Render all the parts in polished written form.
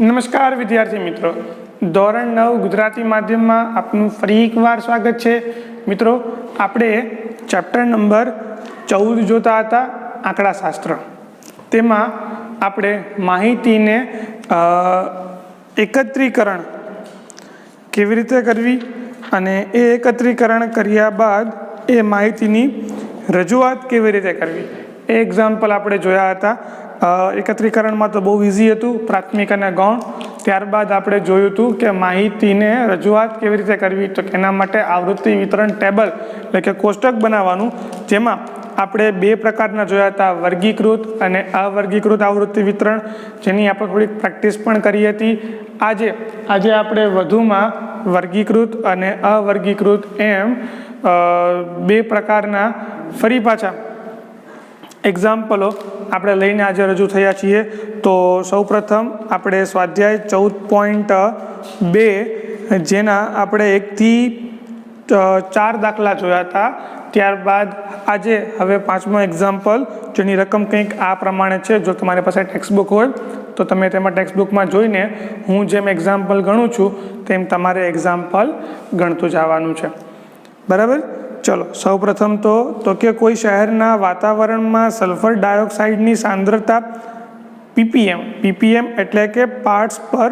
નમસ્કાર વિદ્યાર્થી મિત્રો, ધોરણ 9 ગુજરાતી માધ્યમમાં આપનું ફરી એકવાર સ્વાગત છે। મિત્રો, આપણે ચેપ્ટર નંબર 14 જોતા હતા, આંકડાશાસ્ત્ર। તેમાં આપણે માહિતીને એકત્રીકરણ કેવી રીતે કરવી અને એ એકત્રીકરણ કર્યા બાદ એ માહિતીની રજૂઆત કેવી રીતે કરવી એ એક્ઝામ્પલ આપણે જોયા હતા। એકત્રીકરણમાં તો બહુ ઇઝી હતું, પ્રાથમિક અને ગૌણ। ત્યારબાદ આપણે જોયું હતું કે માહિતીને રજૂઆત કેવી રીતે કરવી, તો એના માટે આવૃત્તિ વિતરણ ટેબલ એટલે કે કોષ્ટક બનાવવાનું, જેમાં આપણે બે પ્રકારના જોયા હતા, વર્ગીકૃત અને અવર્ગીકૃત આવૃત્તિ વિતરણ, જેની આપણે થોડીક પ્રેક્ટિસ પણ કરી હતી। આજે આપણે વધુમાં વર્ગીકૃત અને અવર્ગીકૃત એમ બે પ્રકારના ફરી પાછા એક્ઝામ્પલો આપણે લઈને આજે રજૂ થયા છીએ। તો સૌપ્રથમ આપણે સ્વાધ્યાય 14.2 જેના આપણે 1 થી 4 દાખલા જોયા હતા। ત્યારબાદ આજે હવે 5મો એક્ઝામ્પલ, જેની રકમ કંઈક આ પ્રમાણે છે। જો તમારી પાસે ટેક્સ્ટબુક હોય તો તમે તેમાં ટેક્સ્ટબુકમાં જોઈને હું જેમ એક્ઝામ્પલ ગણું છું તેમ તમારે એક્ઝામ્પલ ગણતું જવાનું છે, બરાબર। ચલો, સૌપ્રથમ તો કે કોઈ શહેરના વાતાવરણમાં સલ્ફર ડાયોક્સાઇડની સાંદ્રતા પીપીએમ એટલે કે પાર્ટ્સ પર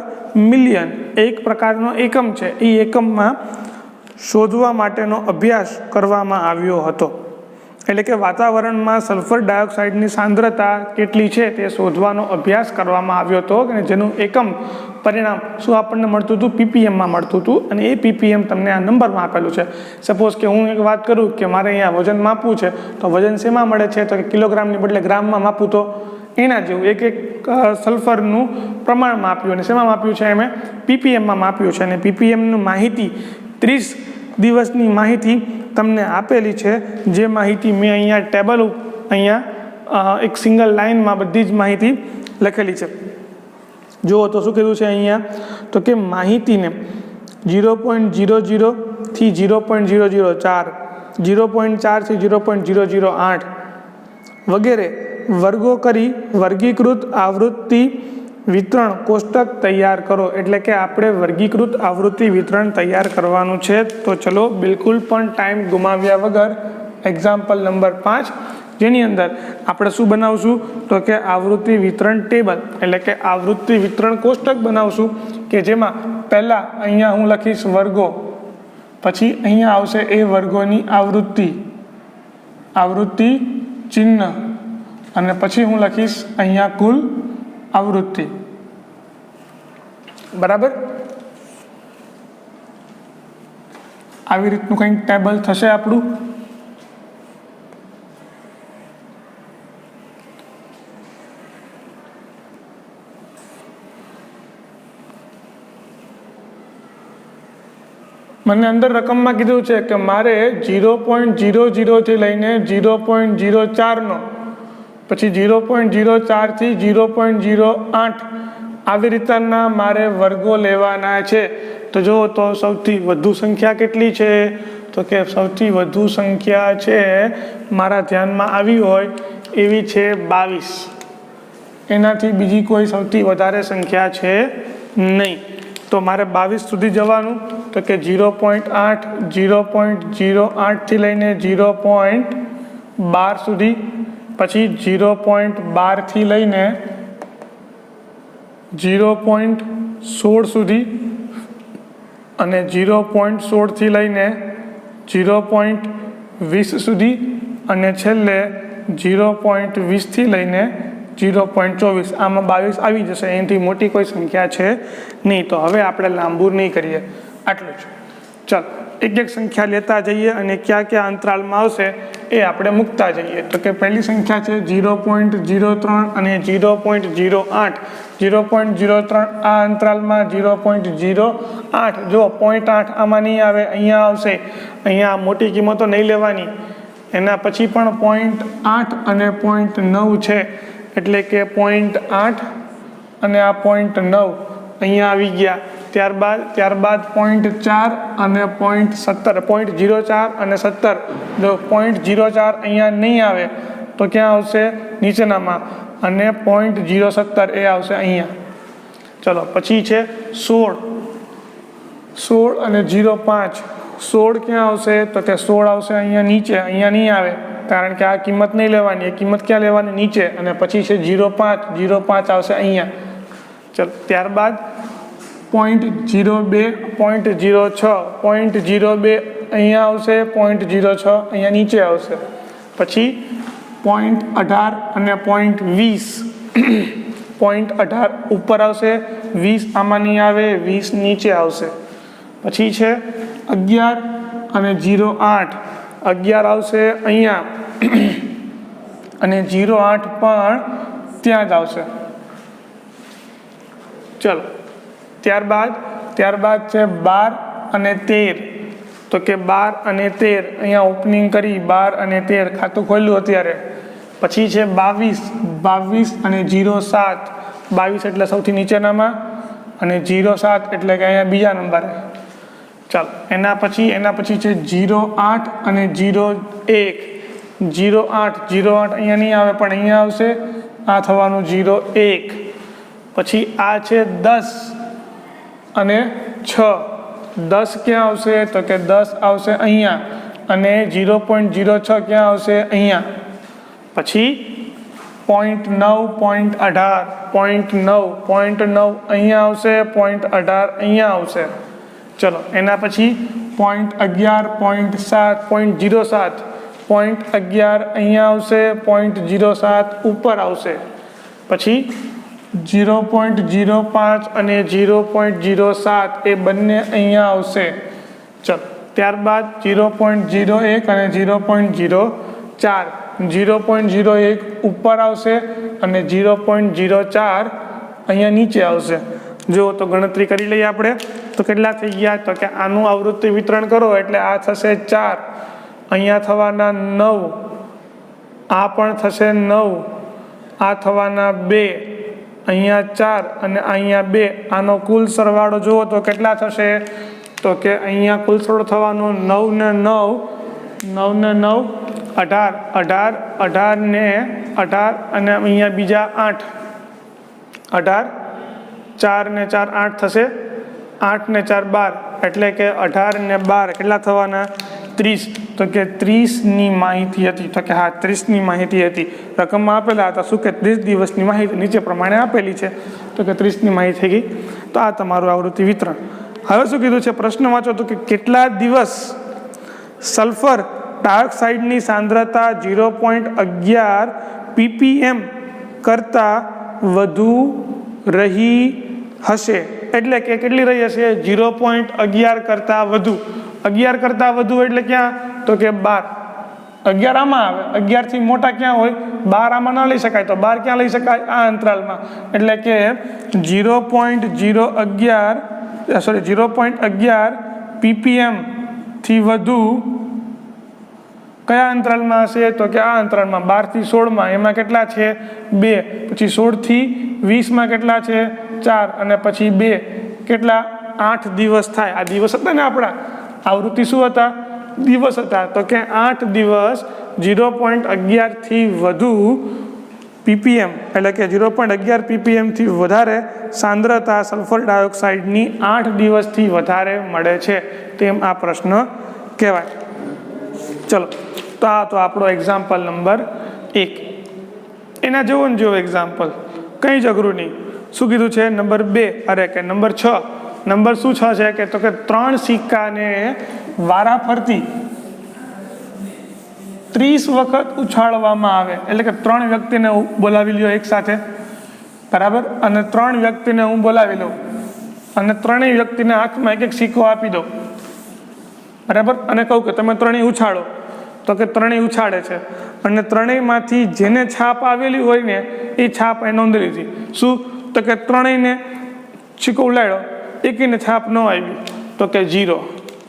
મિલિયન એક પ્રકારનો એકમ છે, એ એકમમાં શોધવા માટેનો અભ્યાસ કરવામાં આવ્યો હતો। એટલે કે વાતાવરણમાં સલ્ફર ડાયોક્સાઇડની સાંદ્રતા કેટલી છે તે શોધવાનો અભ્યાસ કરવામાં આવ્યો હતો, અને જેનું એકમ પરિણામ શું આપણને મળતું હતું, પીપીએમમાં મળતું હતું। અને એ પીપીએમ તમને આ નંબરમાં આપેલું છે। સપોઝ કે હું એક વાત કરું કે મારે અહીંયા વજન માપવું છે, તો વજન શેમાં મળે છે, તો કે કિલોગ્રામની બદલે ગ્રામમાં માપવું, તો એના જેવું એક સલ્ફરનું પ્રમાણ માપ્યું, અને શેમાં માપ્યું છે, એમ પીપીએમમાં માપ્યું છે। અને પીપીએમનું માહિતી 30 દિવસની માહિતી તમને આપેલી છે, જે માહિતી મેં અહીંયા ટેબલ અહીંયા એક સિંગલ લાઇનમાં બધી જ માહિતી લખેલી છે। જુઓ તો શું કીધું છે અહીંયા, તો કે માહિતીને 0.00 થી 0.004, 0.4 થી 0.008 વગેરે વર્ગો કરી વર્ગીકૃત આવૃત્તિ વિતરણ કોષ્ટક તૈયાર કરો। એટલે કે આપણે વર્ગીકૃત આવૃત્તિ વિતરણ તૈયાર કરવાનું છે। તો ચલો, બિલકુલ પણ ટાઈમ ગુમાવ્યા વગર એક્ઝામ્પલ નંબર 5, જેની અંદર આપણે શું બનાવશું, તો કે આવૃત્તિ વિતરણ ટેબલ એટલે કે આવૃત્તિ વિતરણ કોષ્ટક બનાવશું, કે જેમાં પહેલાં અહીંયા હું લખીશ વર્ગો, પછી અહીંયા આવશે એ વર્ગોની આવૃત્તિ ચિહ્ન, અને પછી હું લખીશ અહીંયા કુલ આવૃત્તિ, બરાબર। આવી રીતનું કંઈક ટેબલ થશે આપણું। મને અંદર રકમમાં કીધું છે કે મારે 0.00 થી લઈને 0.04નો, પછી 0.04 થી 0.08 આવી રીતના મારે વર્ગો લેવાના છે। તો જો તો સૌથી વધુ સંખ્યા કેટલી છે, તો કે સૌથી વધુ સંખ્યા છે મારા ધ્યાનમાં આવી હોય એવી છે 22, એનાથી બીજી કોઈ સૌથી વધારે સંખ્યા છે નહીં। તો મારે 22 સુધી જવાનું, તો કે 0.8, 0.08 થી લઈને 0.12 સુધી, પછી 0.12 થી લઈને 0.16 સુધી, અને 0.16 થી લઈને 0.20 સુધી, અને છેલ્લે 0.20 થી લઈને 0.24। આમાં 22 આવી જશે, એનાથી મોટી કોઈ સંખ્યા છે નહીં। તો હવે આપણે લાંબુ નહીં કરીએ, આટલું જ। ચાલો, એક સંખ્યા લેતા જઈએ અને ક્યાં ક્યાં અંતરાલમાં આવશે એ આપણે મૂકતા જઈએ। તો કે પહેલી સંખ્યા છે 0.03 અને 0.08, 0.03 આ અંતરાલમાં, 0.08 જો 0.8 આમાં નહીં આવે, અહીંયા આવશે। અહીંયા મોટી કિંમતો નહીં લેવાની, એના પછી પણ 0.8 અને 0.9 છે, એટલે કે 0.8 અને આ 0.9 અહીંયા આવી ગયા। ત્યારબાદ 0.4 અને 0.17, 0.04 અને 17, જો 0.04 અહીંયા નહીં આવે તો ક્યાં આવશે, નીચેનામાં, અને 0.017 એ આવશે અહીંયા। ચલો પછી છે 16 અને 0.5. 16 ક્યાં આવશે? તો કે 16 આવશે અહીંયા નીચે, અહીંયા નહીં આવે કારણ કે આ કિંમત નહીં લેવાની, એ કિંમત ક્યાં લેવાની? નીચે. અને પછી છે 0.5 આવશે અહીંયા. ચલો ત્યારબાદ 0.02, 0.06, 0.02 અહીંયા આવશે, 0.06 અહીંયા નીચે આવશે. પછી 0.18 અને 0.20, 0.18 ઉપર આવશે, 20 આમાં નહીં આવે, 20 નીચે આવશે. પછી છે 11 અને 0.8, 11 આવશે અહીંયા અને 0.8 પણ ત્યાં જ આવશે. ચલો ત્યારબાદ છે 12 અને 13. તો કે 12 અને 13 અહીંયા ઓપનિંગ કરી, 12 અને 13 ખાતું ખોલ્યું અત્યારે. પછી છે 22 અને 0.7, 22 એટલે સૌથી નીચેનામાં અને 0.7 એટલે કે અહીંયા બીજા નંબરે. ચાલો એના પછી છે 0.8 અને 0.1. 0.8 અહીંયા નહીં આવે પણ અહીંયા આવશે, આ થવાનું 0.1. પછી આ છે 10 અને 6. 10 ક્યાં આવશે? તો કે 10 આવશે અહીંયા અને 0.06 ક્યાં આવશે? અહીંયા. પછી 0.9, 0.9 અહીંયા આવશે, 0.18 અહીંયા આવશે. ચલો એના પછી 0.11, 0.7, 0.11 અહીંયા આવશે, 0.07 ઉપર આવશે. પછી 0.05 અને 0.07 એ બંને અહીંયા આવશે. ચલો ત્યારબાદ 0.01 અને 0.04, 0.01 ઉપર આવશે અને 0.04 અહીંયા નીચે આવશે. જો તો ગણતરી કરી લઈએ આપણે તો કેટલા થઈ ગયા? તો કે આનું આવૃત્તિ વિતરણ કરો એટલે આ થશે 4, અહીંયા થવાના 9, આ પણ થશે 9, આ થવાના 2, અહીંયા 4 અને અહીંયા 2. આનો કુલ સરવાળો જુઓ તો કેટલા થશે? તો કે અહીંયા કુલ સરવાળો થવાનો 9 ને 9, 18 ને 18 અને અહીંયા બીજા 8, 18, 4 ને 4 8 થશે, 8 ને 4 12 એટલે કે 18 ને 12 કેટલા થવાના? 30. તો કે 30ની માહિતી હતી. તો કે હા 30ની માહિતી હતી. રકમમાં આપેલા હતા શું કે 30 દિવસની માહિતી નીચે પ્રમાણે આપેલી છે. તો કે 30ની માહિતી થઈ ગઈ. તો આ તમારું આવૃત્તિ વિતરણ. હવે શું કીધું છે? પ્રશ્ન વાંચો તો કે કેટલા દિવસ સલ્ફર ડાયોક્સાઇડની સાંદ્રતા 0.11 ppm કરતાં વધુ રહી હશે. એટલે કે કેટલી રહી હશે? 0.11 કરતાં વધુ. 11 કરતાં વધુ એટલે ક્યાં? તો કે 12. 11 આમાં આવે, 11 થી મોટા ક્યાં હોય? 12 આમાં ન લઈ શકાય, તો 12 ક્યાં લઈ શકાય? આ અંતરાલમાં. એટલે કે 0.11 ppm થી વધુ કયા અંતરાલમાં હશે? તો કે આ અંતરાલમાં 12 થી 16માં. એમાં કેટલા છે? 2. પછી 16 થી 20માં કેટલા છે? 4 અને પછી 2 કેટલા? 8 દિવસ થાય. આ દિવસ હતા ને આપણા, આવૃત્તિ શું હતા? દિવસ હતા. તો કે 8 દિવસ 0.11 થી વધુ ppm એટલે કે 0.11 ppm થી વધારે સાંદ્રતા સલ્ફર ડાયોક્સાઇડની 8 દિવસથી વધારે મળે છે, તેમ આ પ્રશ્ન કહેવાય. ચલો તો આ તો આપણો એક્ઝામ્પલ નંબર 1. એના જેવો ને જેવો એક્ઝામ્પલ, કંઈ જ અઘરું નહીં. શું કીધું છે? નંબર 6. નંબર શું 6 છે? કે તો કે 3 સિક્કાને વારાફરતી 30 વખત ઉછાળવામાં આવે. એટલે કે 3 વ્યક્તિને બોલાવી લ્યો એક સાથે, બરાબર, અને 3 વ્યક્તિને હું બોલાવી લઉં અને 3 વ્યક્તિને હાથમાં એક સિક્કો આપી દો, બરાબર, અને કહું કે તમે 3 ઉછાળો. તો કે 3 ઉછાળે છે અને 3માંથી જેને છાપ આવેલી હોય ને એ છાપ એ નોંધી લીધી. શું? તો કે 3ને સિક્કો ઉલાડ્યો, એકને છાપ ન આવી તો કે 0.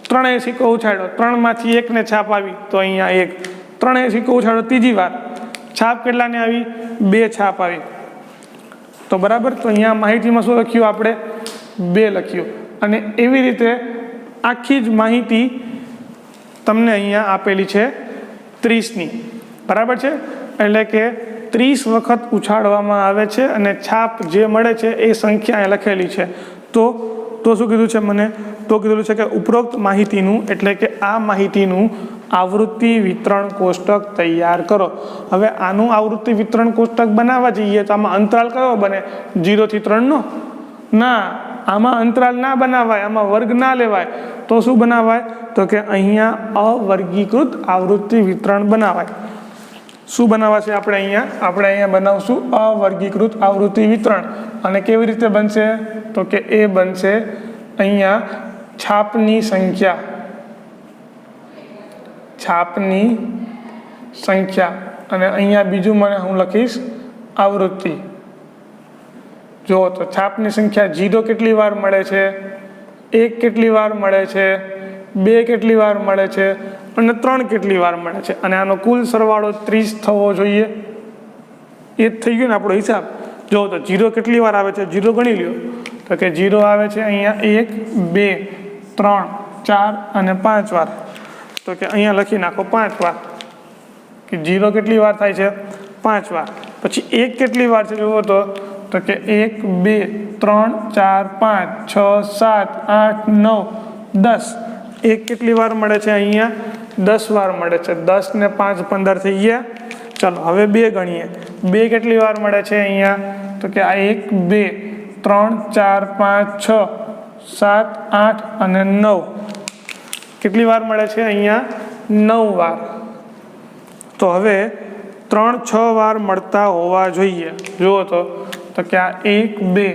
3 સિક્કો ઉછાળ્યો, 3માંથી એકને છાપ આવી તો અહીંયા 1. 3 સિક્કો ઉછાળ્યો ત્રીજી વાર, છાપ કેટલાને આવી? 2 છાપ આવી. તો બરાબર, તો અહીંયા માહિતીમાં શું લખ્યું આપણે? 2 લખ્યું. અને એવી રીતે આખી જ માહિતી તમને અહીંયા આપેલી છે 30ની, બરાબર છે. એટલે કે 30 વખત ઉછાળવામાં આવે છે અને છાપ જે મળે છે એ સંખ્યા અહીં લખેલી છે. તો શું કીધું છે મને? તો કીધું છે કે ઉપરોક્ત માહિતીનું એટલે કે આ માહિતીનું આવૃત્તિ વિતરણ કોષ્ટક તૈયાર કરો. હવે આનું આવૃત્તિ વિતરણ કોષ્ટક બનાવવા જઈએ તો આમાં અંતરાલ કયો બને? 0 થી 3 નો ના, આમાં અંતરાલ ના બનાવાય, આમાં વર્ગ ના લેવાય. તો શું બનાવાય? તો કે અહીંયા અવર્ગીકૃત આવૃત્તિ વિતરણ બનાવાય. શું બનાવાશે આપણે અહીંયા બનાવશું અવર્ગીકૃત આવૃત્તિ વિતરણ. અને કેવી રીતે બનશે? તો કે એ બનશે અહીંયા છાપની સંખ્યા અને અહીંયા બીજું હું લખીશ આવૃત્તિ. જો તો છાપની સંખ્યા 0 કેટલી વાર મળે છે, 1 કેટલી વાર મળે છે, 2 કેટલી વાર મળે છે અને 3 કેટલી વાર મળે છે. અને આનો કુલ સરવાળો 30 થવો જોઈએ. એ જ થઈ ગયો ને આપણો હિસાબ. જો તો 0 કેટલી વાર આવે છે, 0 ગણી લ્યો. તો કે 0 આવે છે અહીંયા 1, 2, 3, 4 અને 5 વાર. તો કે અહીંયા લખી નાખો 5 વાર કે 0 કેટલી વાર થાય છે, 5 વાર. પછી 1 કેટલી વાર છે જુઓ તો કે 1, 2, 3, 4, 5, 6, 7, 8, 9, 10. 1 કેટલી વાર મળે છે? અહીંયા 10 વાર મળે છે. 10 ને 5 15 થઈ ગયા. ચાલો હવે 2 ગણીએ. 2 કેટલી વાર મળે છે અહીંયા? તો કે આ 1, 2, 3, 4, 5, 6, 7, 8 અને 9. કેટલી વાર મળે છે અહીંયા? 9 વાર. તો હવે 3, 6 વાર મળતા હોવા જોઈએ. જુઓ તો કે આ 1, 2,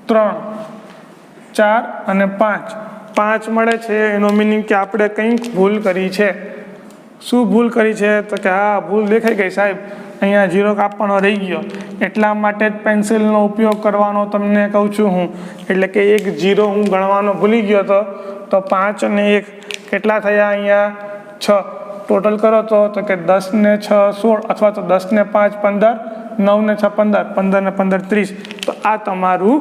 3, 4 અને 5 મળે છે. એનો મિનિંગ કે આપણે કંઈક ભૂલ કરી છે. શું ભૂલ કરી છે? તો કે હા, ભૂલ દેખાઈ ગઈ સાહેબ, અહીંયા 0 કાપવાનો રહી ગયો. એટલા માટે જ પેન્સિલનો ઉપયોગ કરવાનો તમને કહું છું હું. એટલે કે 1 0 હું ગણવાનો ભૂલી ગયો હતો. તો 5 અને 1 કેટલા થયા? અહીંયા 6. ટોટલ કરો તો કે 10 ને 6 16 અથવા તો 10 ને 5 15, 9 ને 6 15, 15 ને 15 30. તો આ તમારું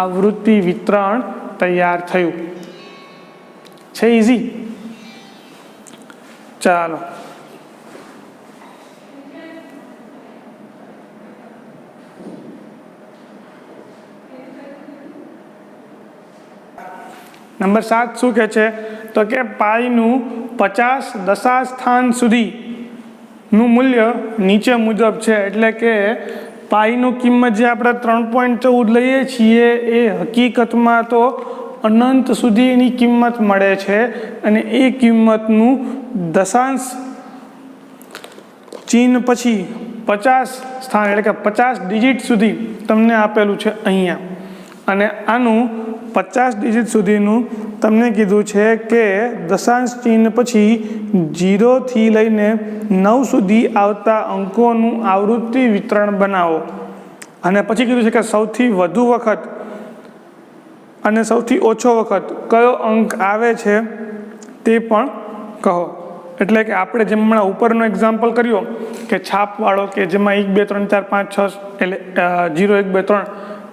આવૃત્તિ વિતરણ તૈયાર થયું છે. ઇઝી. ચાલો નંબર 7 શું કહે છે? તો કે પાઈનું 50 દશાસ્થાન સુધીનું મૂલ્ય નીચે મુજબ છે. એટલે કે પાઈનું કિંમત જે આપણે 3.14 લઈએ છીએ એ હકીકતમાં તો અનંત સુધી એની કિંમત મળે છે. અને એ કિંમતનું દશાંશ ચિહ્ન પછી 50 સ્થાન એટલે કે 50 ડિજિટ સુધી તમને આપેલું છે અહીંયા. અને આનું 50 ડિજિટ સુધીનું તમને કીધું છે કે દશાંશ ચિહ્ન પછી 0 થી લઈને 9 સુધી આવતા અંકોનું આવૃત્તિ વિતરણ બનાવો. અને પછી કીધું છે કે સૌથી વધુ વખત અને સૌથી ઓછો વખત કયો અંક આવે છે તે પણ કહો. એટલે કે આપણે જેમ હમણાં ઉપરનો એક્ઝામ્પલ કર્યો કે છાપવાળો કે જેમાં 1, 2, 3, 4, 5, 6 એટલે 0, 1, 2, 3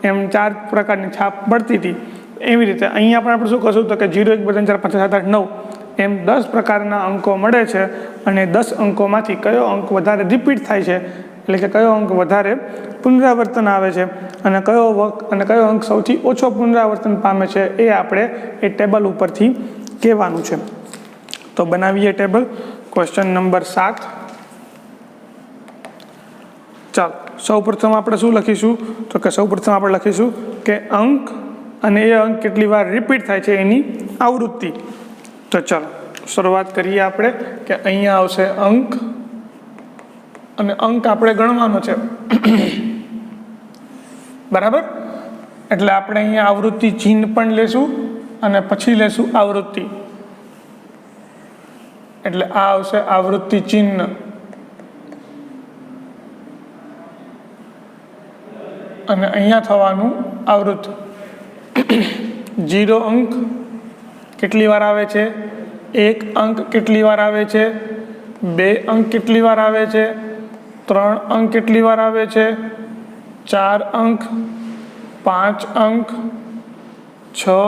એમ 4 પ્રકારની છાપ પડતી હતી. એવી રીતે અહીંયા પણ આપણે શું કરશું? તો કે 0, 1, 2, 3, 4, 5, 6, 7, 8, 9 એમ 10 પ્રકારના અંકો મળે છે. અને 10 અંકોમાંથી કયો અંક વધારે રિપીટ થાય છે, એટલે કે કયો અંક વધારે પુનરાવર્તન આવે છે અને કયો અંક સૌથી ઓછો પુનરાવર્તન પામે છે એ આપણે એ ટેબલ ઉપરથી કહેવાનું છે. તો બનાવીએ ટેબલ. Question number 7. ચાલો સૌપ્રથમ આપણે શું લખીશું? તો કે સૌપ્રથમ આપણે લખીશું કે અંક અને એ અંક કેટલી વાર રિપીટ થાય છે એની આવૃત્તિ. તો ચાલો શરૂઆત કરીએ આપણે કે અહીંયા આવશે અંક અને અંક આપણે ગણવાનો છે. બરાબર? એટલે આપણે અહીંયા આવૃત્તિ ચિહ્ન પણ લેશું અને પછી લેશું આવૃત્તિ. એટલે આ આવશે આવૃત્તિ ચિહ્ન. અને અહીંયા થવાનું આવૃત્તિ. 0 અંક કેટલી વાર આવે છે, 1 અંક કેટલી વાર આવે છે, 2 અંક કેટલી વાર આવે છે, 3 અંક કેટલી વાર આવે છે, 4 અંક, 5 અંક, 6,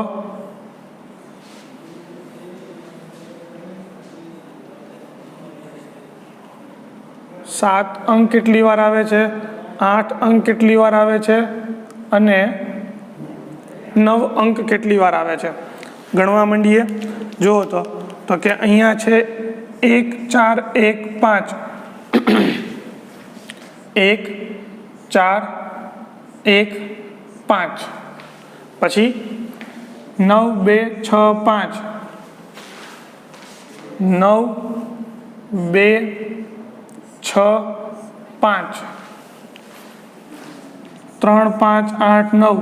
7 7 અંક કેટલી વાર આવે છે, 8 અંક કેટલી વાર આવે છે અને 9 અંક કેટલી વાર આવે છે. ગણવા માંડીએ. જુઓ તો કે અહીંયા છે 1 4 1 5 1 4 1 5 પછી 9 2 6 5 9 2 6 5 3 5 8 9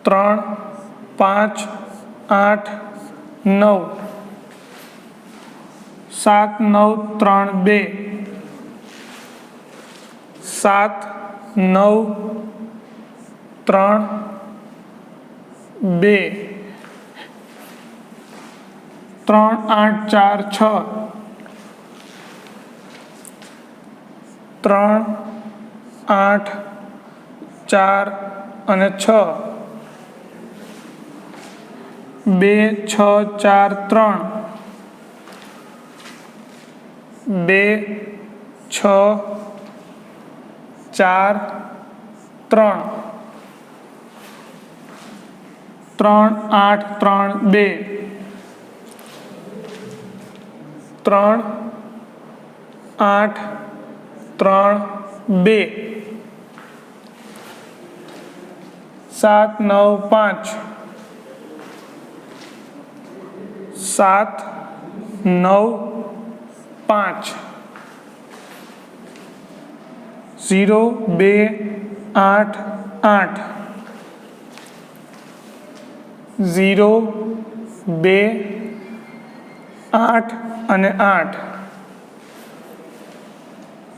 3 5 8 9 7 9 3 2 7 9 3 2 3 8 4 6 3 8 4 અને 6 2 6 4 3 2 6 4 3 3 8 3 2 3 8 3 2 7 9 5 7 9 5 0 2 8 8 0 2 8 અને 8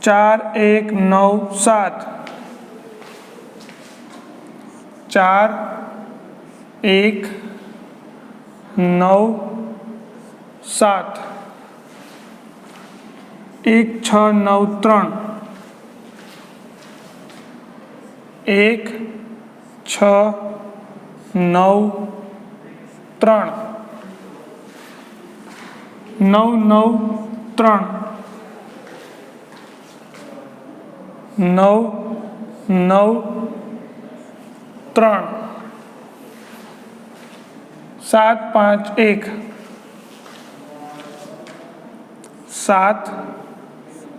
4 1 9 7 4 1 9 7 1 6 9 3 1 6 9 3 9 9 3 9 9 3 7 5 1 7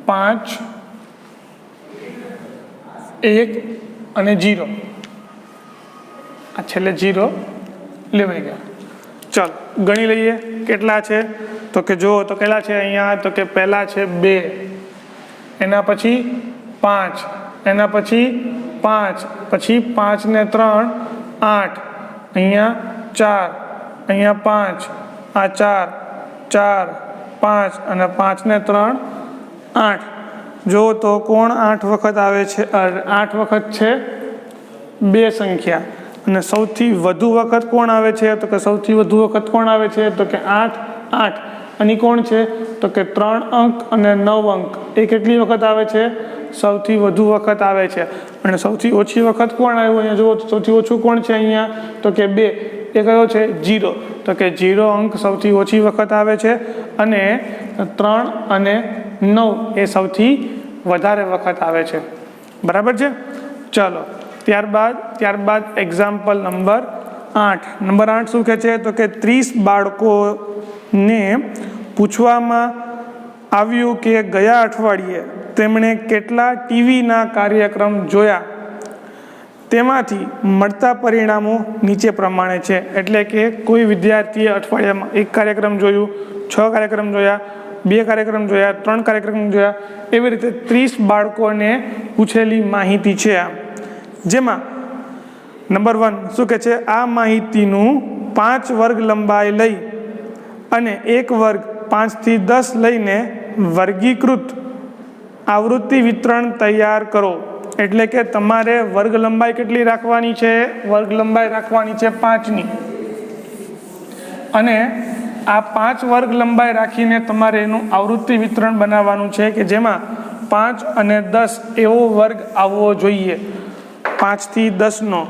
5 1 અને 0 આ છેલ્લે 0 લેવાઈ ગયા. ચાલો ગણી લઈએ કેટલા છે. તો કે જુઓ તો કેટલા છે અહીંયા, તો કે પહેલા છે 2, એના પછી 5, એના પછી 5, પછી 5 ને 3 8, અહીંયા 4, અહીંયા 5, આ 4 4 5 અને 5 ને 3 8. જો તો કોણ 8 વખત આવે છે, 8 વખત છે 2 સંખ્યા. અને સૌથી વધુ વખત કોણ આવે છે, તો કે સૌથી વધુ વખત કોણ આવે છે, તો કે 8 8. અને કોણ છે, તો કે 3 અંક અને 9 અંક. એ કેટલી વખત આવે છે, સૌથી વધુ વખત આવે છે. અને સૌથી ઓછી વખત કોણ આવ્યું, અહીંયા જુઓ તો સૌથી ઓછું કોણ છે અહીંયા, તો કે 2. એ કયો છે, 0. તો કે 0 અંક સૌથી ઓછી વખત આવે છે અને 3 અને 9 એ સૌથી વધારે વખત આવે છે. બરાબર છે. ચાલો ત્યારબાદ એક્ઝામ્પલ નંબર 8. નંબર 8 શું કહે છે, તો કે 30 બાળકોને પૂછવામાં આવ્યું કે ગયા અઠવાડિયે તેમણે કેટલા ટીવીના કાર્યક્રમ જોયા. તેમાંથી મળતા પરિણામો નીચે પ્રમાણે છે. એટલે કે કોઈ વિદ્યાર્થીએ અઠવાડિયામાં 1 કાર્યક્રમ જોયું, 6 કાર્યક્રમ જોયા, 2 કાર્યક્રમ જોયા, 3 કાર્યક્રમ જોયા. એવી રીતે 30 બાળકોને પૂછેલી માહિતી છે. જેમાં નંબર 1 શું કહે છે, આ માહિતીનું 5 વર્ગ લંબાઈ લઈ અને 1 વર્ગ 5 થી 10 લઈને વર્ગીકૃત આવૃત્તિ વિતરણ તૈયાર કરો. એટલે કે તમારે વર્ગ લંબાઈ કેટલી રાખવાની છે, વર્ગ લંબાઈ રાખવાની છે 5ની. અને આ 5 વર્ગ લંબાઈ રાખીને તમારે એનું આવૃત્તિ વિતરણ બનાવવાનું છે કે જેમાં 5 અને 10 એવો વર્ગ આવવો જોઈએ, 5 થી 10નો.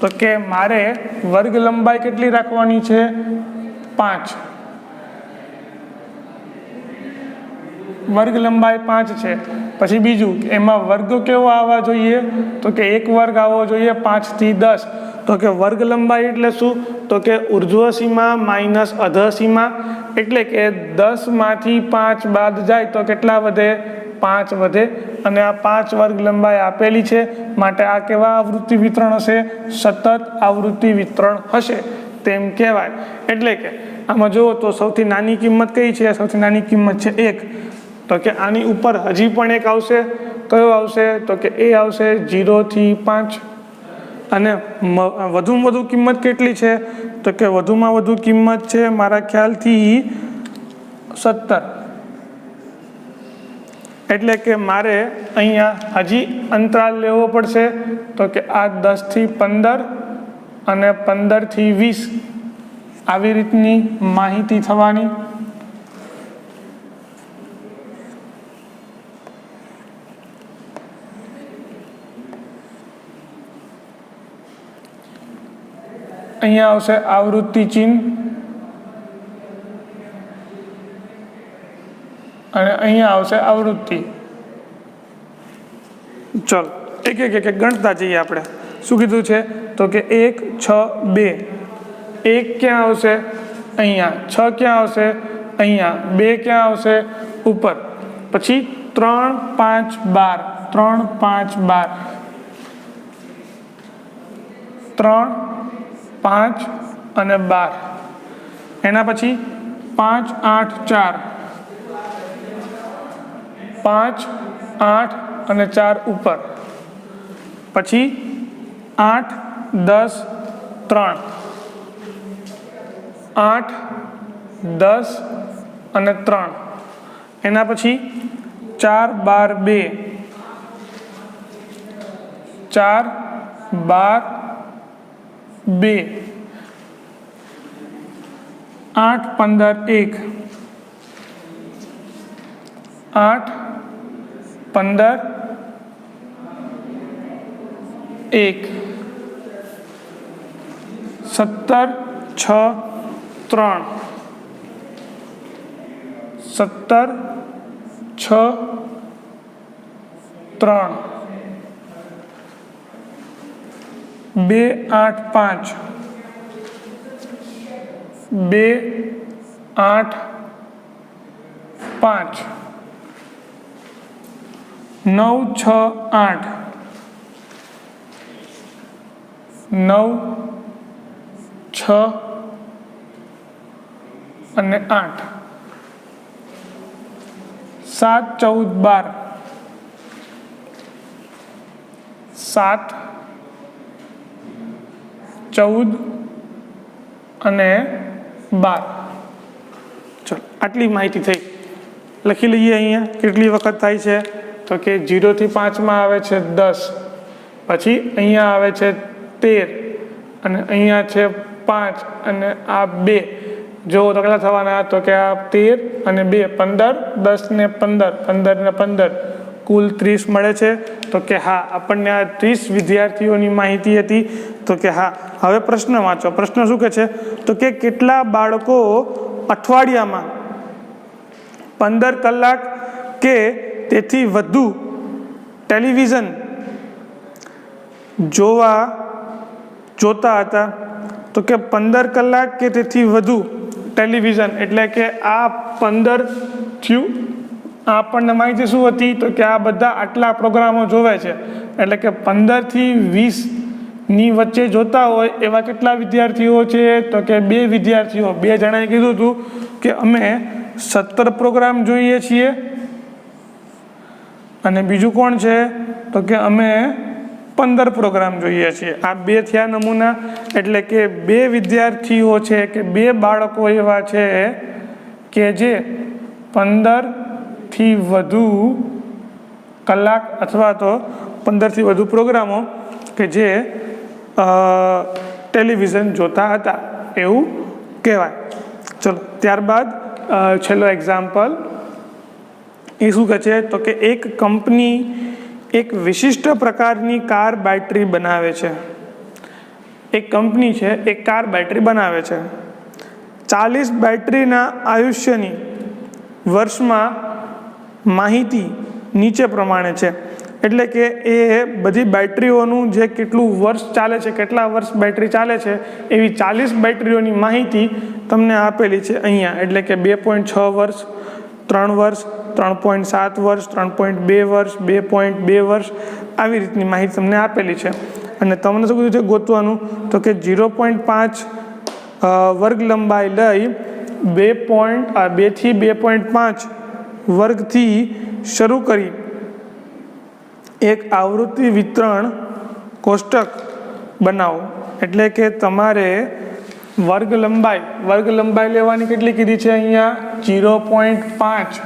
તો કે મારે વર્ગ લંબાઈ કેટલી રાખવાની છે, 5. વર્ગ લંબાઈ 5 છે. પછી બીજું એમાં વર્ગ કેવો આવવા જોઈએ, તો કે એક વર્ગ આવવો જોઈએ 5 થી 10. તો કે વર્ગ લંબાઈ એટલે શું, તો કે ઉર્ધ્વ સીમા માઇનસ અધઃ સીમા, એટલે કે 10 માંથી 5 બાદ જાય તો કેટલા વધે, 5 વધે. અને આ 5 વર્ગ લંબાઈ આપેલી છે, માટે આ કેવા આવૃત્તિ વિતરણ હશે, સતત આવૃત્તિ વિતરણ હશે તેમ કહેવાય. એટલે કે આમાં જુઓ તો સૌથી નાની કિંમત કઈ છે, સૌથી નાની કિંમત છે 1. તો કે આની ઉપર હજી પણ એક આવશે, કયો આવશે, તો કે એ આવશે 0 થી 5. અને વધુમાં વધુ કિંમત કેટલી છે, તો કે વધુમાં વધુ કિંમત છે મારા ખ્યાલથી 17. એટલે કે મારે અહીંયા હજી અંતરાલ લેવો પડશે, તો કે આ 10 થી 15 અને 15 થી 20 આવી રીતની માહિતી થવાની. અહીંયા આવશે આવૃત્તિ ચિહ્ન અને અહીંયા આવશે આવૃત્તિ. ચલો એક એક એક ગણતા જઈએ આપણે. શું કીધું છે, તો કે 1 6 2. 1 ક્યાં આવશે, અહીંયા. 6 ક્યાં આવશે, અહીંયા. 2 ક્યાં આવશે, ઉપર. પછી 3 5 12. 3 5 12. 3 5 અને 12. એના પછી 5 8 4. 5 8 અને 4 ઉપર. પછી 8 10 3. 8 10 અને 3. એના પછી 4 12 2. 4 12 2. 8 15 1. 8 15 1. 17 6 3. 17 6 3. 2 8 5. 2 8 5. 9 6 8. 9 6 અને 8. 7 14 12. 7 14 અને 12. ચલો આટલી માહિતી થઈ. લખી લઈએ અહીંયા કેટલી વખત થાય છે, તો કે 0 થી 5 આવે છે 10. પછી અહીંયા આવે છે 13 અને અહીંયા છે 5 અને આ 2. જો તો કેટલા થવાના, તો કે આ 13 અને 2 15, 10 ને 15, 15 ને 15 કુલ 30 મળે છે. તો કે હા, આપણને આ 30 વિદ્યાર્થીઓની માહિતી હતી. તો કે હા, હવે પ્રશ્ન વાંચો. પ્રશ્ન શું કહે છે, તો કે કેટલા બાળકો અઠવાડિયામાં 15 કલાક કે તેથી વધુ ટેલિવિઝન જોતા હતા. તો કે 15 કલાક કે તેથી વધુ ટેલિવિઝન, એટલે કે આ 15 થયું. આપણને માહિતી શું હતી, તો કે આ બધા આટલા પ્રોગ્રામો જોવે છે. એટલે કે 15 થી 20 ની વચ્ચે જોતા હોય એવા કેટલા વિદ્યાર્થીઓ છે, તો કે 2 વિદ્યાર્થીઓ. 2 જણાએ કીધું હતું કે અમે 17 પ્રોગ્રામ જોઈએ છીએ. અને બીજું કોણ છે, તો કે અમે 15 પ્રોગ્રામ જોઈએ છીએ. આ 2 થયા નમૂના. એટલે કે 2 વિદ્યાર્થીઓ છે કે 2 બાળકો એવા છે કે જે 15 થી વધુ કલાક અથવા તો 15 થી વધુ પ્રોગ્રામો કે જે ટેલિવિઝન જોતા હતા એવું કહેવાય. ચલો ત્યારબાદ છેલ્લો એક્ઝામ્પલ એ શું કહે છે, તો કે એક કંપની એક વિશિષ્ટ પ્રકારની કાર બેટરી બનાવે છે. એક કંપની છે એક કાર બેટરી બનાવે છે. 40 બેટરીના આયુષ્યની વર્ષમાં માહિતી નીચે પ્રમાણે છે, એટલે કે એ બધી બેટરીઓનું જે કેટલું વર્ષ ચાલે છે, કેટલા વર્ષ બેટરી ચાલે છે, એવી 40 બેટરીઓની માહિતી તમને આપેલી છે અહીંયા. એટલે કે 2.6 વર્ષ, 3 વર્ષ, 3.7 વર્ષ, 3.2 વર્ષ, 2.2 વર્ષ, આવી રીતની માહિતી તમને આપેલી છે. અને તમને શું કીધું છે ગોતવાનું, તો કે 0.5 વર્ગ લંબાઈ લઈ 2 થી 2.5 વર્ગથી શરૂ કરી એક આવૃત્તિ વિતરણ કોષ્ટક બનાવો. એટલે કે તમારે વર્ગ લંબાઈ લેવાની કેટલી કીધી છે અહીંયા? 0.5.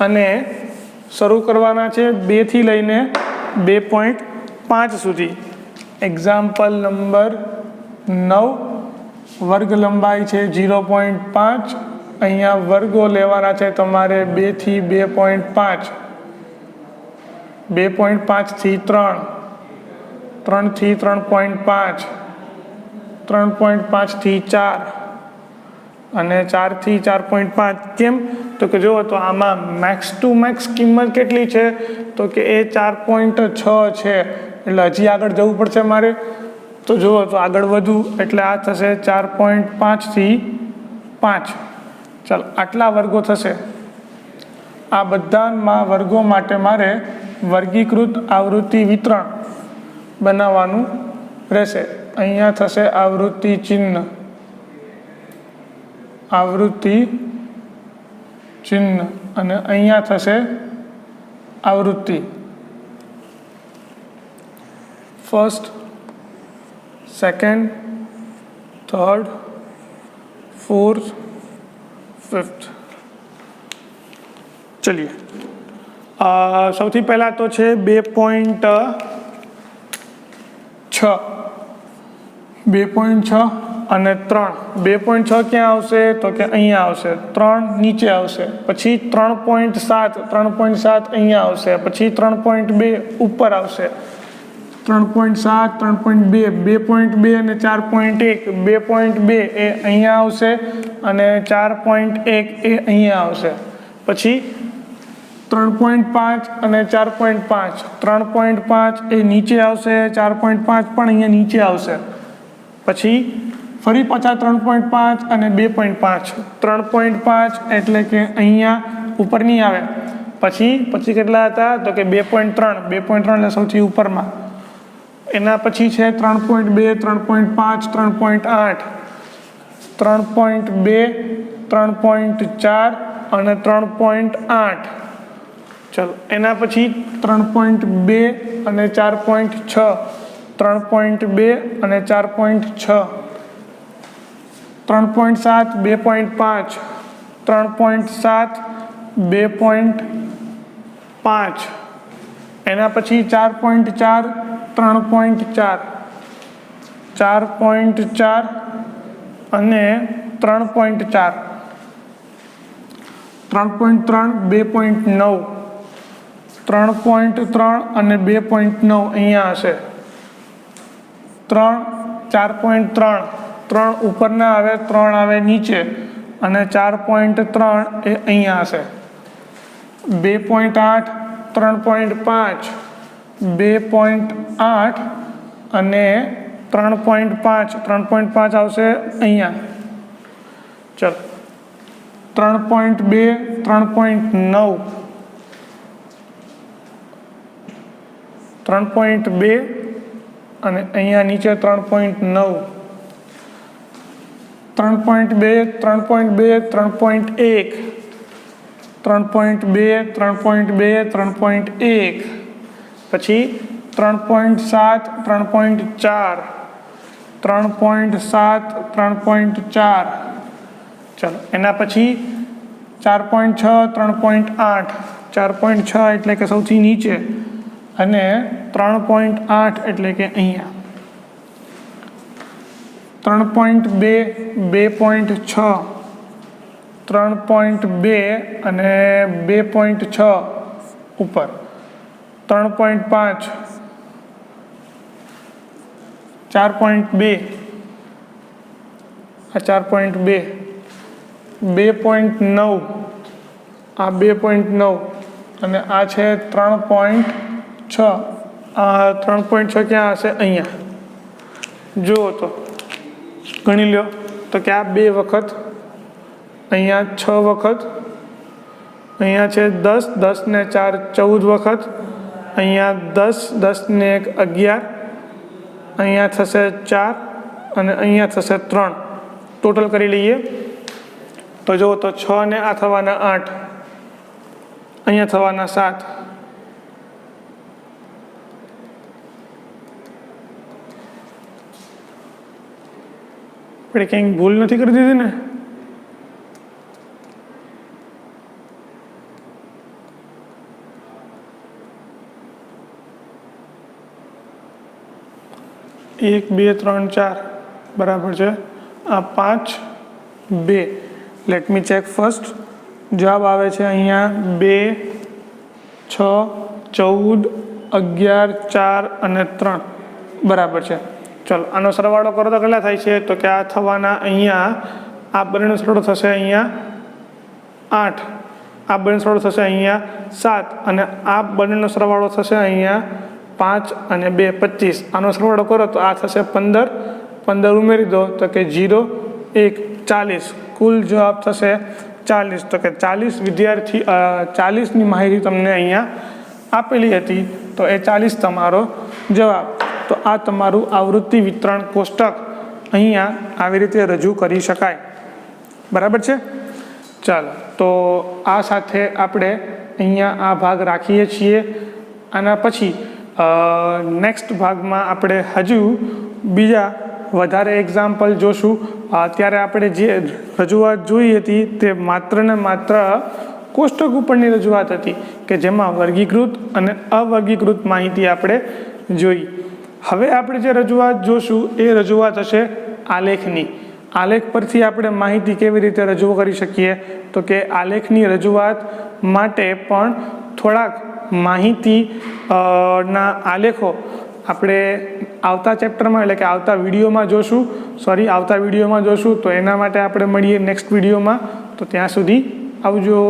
અને શરૂ કરવાના છે 2 થી લઈને 2.5 સુધી. એક્ઝામ્પલ નંબર 9, વર્ગ લંબાઈ છે 0.5. અહીંયા વર્ગો લેવાના છે તમારે 2 થી 2.5, 2.5 થી 3, 3 થી 3.5, 3.5 થી 4 અને 4 થી 4.5. કેમ? તો કે જુઓ તો આમાં મેક્સ ટુ મેક્સ કિંમત કેટલી છે? તો કે એ 4.6 છે. એટલે હજી આગળ જવું પડશે મારે. તો જુઓ તો આગળ વધું એટલે આ થશે 4.5 થી 5. ચાલો, આટલા વર્ગો થશે. આ બધા વર્ગો માટે મારે વર્ગીકૃત આવૃત્તિ વિતરણ બનાવવાનું રહેશે. અહીંયા થશે આવૃત્તિ ચિહ્ન, અને અહીંયા થશે આવૃત્તિ. First, second, third, fourth, fifth. ચલીએ, સૌથી પહેલાં તો છે 2.6 અને 3. 2.6 ક્યાં આવશે? તો કે અહીંયા આવશે. 3 નીચે આવશે. પછી 3.7 અહીંયા આવશે. પછી 3.2 ઉપર આવશે. 3.7, 3.2, 2.2 અને 4.1. 2.2 એ અહીંયા આવશે અને 4.1 એ અહીંયા આવશે. પછી 3.5 અને 4.5. 3.5 એ નીચે આવશે, 4.5 પણ અહીંયા નીચે આવશે. પછી ફરી પાછા 3.5 અને 2.5. 3.5 એટલે કે અહીંયા ઉપર નહીં આવે. પછી કેટલા હતા? તો કે 2.3. 2.3 એટલે સૌથી ઉપરમાં. એના પછી છે 3.2, 3.5, 3.8, 3.2, 3.4 અને 3.8. ચલો, એના પછી 3.2 અને 4.6, 3.2 અને 4.6, 3.7, 2.5, 3.7, 2.5. એના પછી 4.4, 3.4, 4.4 અને 3.4, 3.3, 2.9, 3.3 અને 2.9 અહીંયા હશે. 4.3, 3 ઉપર ના આવે, 3 આવે નીચે, અને 4.3 એ અહીંયા હશે. 2.8, 3.5, 2.8 અને 3.5. 3.5 આવશે અહીંયા. ચલો, 3.2, 3.9, 3.2 અને અહીંયા નીચે 3.9, 3.2, 3.2, 3.1, 3.2, 3.2, 3.1. પછી 3.7, 3.4, 3.7, 3.4. ચલો, એના પછી 4.6, 3.8. 4.6 એટલે કે સૌથી નીચે, અને 3.8 એટલે કે અહીંયા. 3.2, 2.6, 3.2 અને 2.6 ઉપર. 3.5, 4.2 આ 4.2, 2.9, આ 2.9 અને આ છે 3.6. આ 3.6 ક્યાં હશે? અહીંયા જુઓ તો ગણી લો તો કે આ 2 વખત, અહીંયા 6 વખત, અહીંયા છે 10, 10 ને 4 14 વખત, અહીંયા 10, 10 ને 1 11, અહીંયા થશે 4 અને અહીંયા થશે 3. ટોટલ કરી લઈએ તો જુઓ તો 6 ને આ થવાના 8, અહીંયા થવાના 7. આપણે ક્યાંય ભૂલ નથી કરી દીધી ને? એક, 2, 3, 4 બરાબર છે. આ 5, 2. Let me check first. જવાબ આવે છે અહીંયા 2, 6, 14, 11, 4 અને 3 બરાબર છે. ચલો આનો સરવાળો કરો તો કેટલા થાય છે? તો કે આ થવાના અહીંયા, આ બંનેનો સરવાળો થશે અહીંયા 8, આ બંનેનો સરવાળો થશે અહીંયા 7 અને આ બંનેનો સરવાળો થશે અહીંયા 5 અને 2 25. આનો સરવાળો કરો તો આ થશે 15, 15 ઉમેરી દો તો કે 0, 1, 40. કુલ જવાબ થશે 40. તો કે 40 વિદ્યાર્થી 40ની માહિતી તમને અહીંયા આપેલી હતી, તો એ 40 તમારો જવાબ. તો આ તમારું આવૃત્તિ વિતરણ કોષ્ટક અહીંયા આવી રીતે રજૂ કરી શકાય. બરાબર છે. ચાલો તો આ સાથે આપણે અહીંયા આ ભાગ રાખીએ છીએ. આના પછી નેક્સ્ટ ભાગમાં આપણે હજુ બીજા વધારે એક્ઝામ્પલ જોશું. અત્યારે આપણે જે રજૂઆત જોઈ હતી તે માત્ર ને માત્ર કોષ્ટક ઉપરની રજૂઆત હતી કે જેમાં વર્ગીકૃત અને અવર્ગીકૃત માહિતી આપણે જોઈ. હવે આપણે જે રજૂઆત જોશું એ રજૂઆત હશે આલેખની. આલેખ પરથી આપણે માહિતી કેવી રીતે રજૂ કરી શકીએ? તો કે આલેખની રજૂઆત માટે પણ થોડાક માહિતી ના આલેખો આપણે આવતા ચેપ્ટરમાં એટલે કે આવતા વિડીયોમાં જોશું. તો એના માટે આપણે મળીએ નેક્સ્ટ વિડીયોમાં. તો ત્યાં સુધી આવજો.